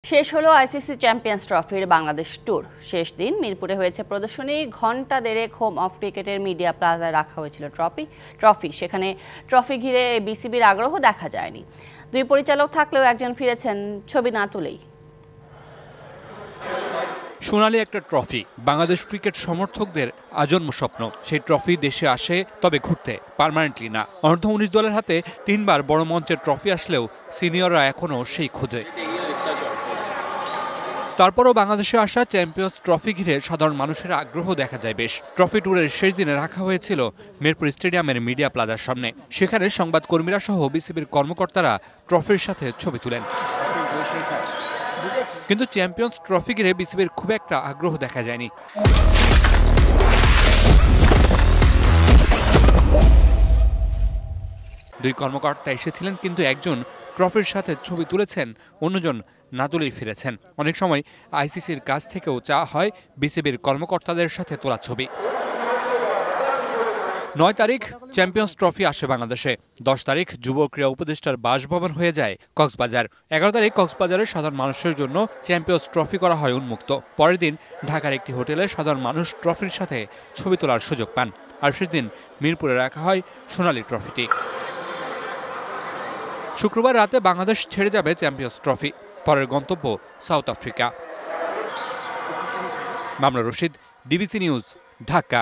শেষ হলো ICC champions ট্রফির বাংলাদেশ ট্যুর। শেষ দিন মিরপুরে হয়েছে প্রদর্শনী। ঘণ্টা দেড়েক হোম অফ ক্রিকেটের মিডিয়া প্লাজায় রাখা হয়েছিল ট্রফি। সেখানে ট্রফি ঘিরে বিসিবির আগ্রহ দেখা যায়নি। দুই পরিচালক থাকলেও একজন ফিরেছেন ছবি না তুলেই। সোনালী একটা ট্রফি বাংলাদেশ ক্রিকেট সমর্থকদের আজন্ম স্বপ্ন। সেই ট্রফি দেশে আসে, তবে ঘুরতে, পার্মানেন্টলি না। অনূর্ধ্ব-19 দলের হাতে 3 বার বড় মঞ্চের ট্রফি আসলেও সিনিয়ররা এখনো সেই খোঁজে। তারপরও বাংলাদেশে আসা চ্যাম্পিয়ন্স ট্রফি ঘিরে সাধারণ মানুষের আগ্রহ দেখা যায় বেশ। ট্রফি ট্যুরের শেষ দিনে রাখা হয়েছিল মিরপুর স্টেডিয়ামের মিডিয়া প্লাজার সামনে। সেখানে সংবাদকর্মীরা সহ বিসিবির কর্মকর্তারা ট্রফির সাথে ছবি তুলেন। কিন্তু চ্যাম্পিয়ন্স ট্রফি ঘিরে বিসিবির খুব একটা আগ্রহ দেখা যায়নি। দুই কর্মকর্তা এসেছিলেন, কিন্তু একজন ট্রফির সাথে ছবি তুলেছেন, অন্যজন না তুলেই ফিরেছেন। অনেক সময় আইসিসির কাছ থেকেও চাওয়া হয় বিসিবির কর্মকর্তাদের সাথে তোলা ছবি। 9 তারিখ চ্যাম্পিয়ন্স ট্রফি আসে বাংলাদেশে। 10 তারিখ যুব ক্রীড়া উপদেষ্টার বাসভবন হয়ে যায় কক্সবাজার। 11 তারিখ কক্সবাজারের সাধারণ মানুষের জন্য চ্যাম্পিয়ন্স ট্রফি করা হয় উন্মুক্ত। পরের দিন ঢাকার একটি হোটেলে সাধারণ মানুষ ট্রফির সাথে ছবি তোলার সুযোগ পান। আর শেষ দিন মিরপুরে রাখা হয় সোনালী ট্রফিটি। শুক্রবার রাতে বাংলাদেশ ছেড়ে যাবে চ্যাম্পিয়ন্স ট্রফি। পরের গন্তব্য সাউথ আফ্রিকা। মামলা রশিদ, ডিবিসি নিউজ, ঢাকা।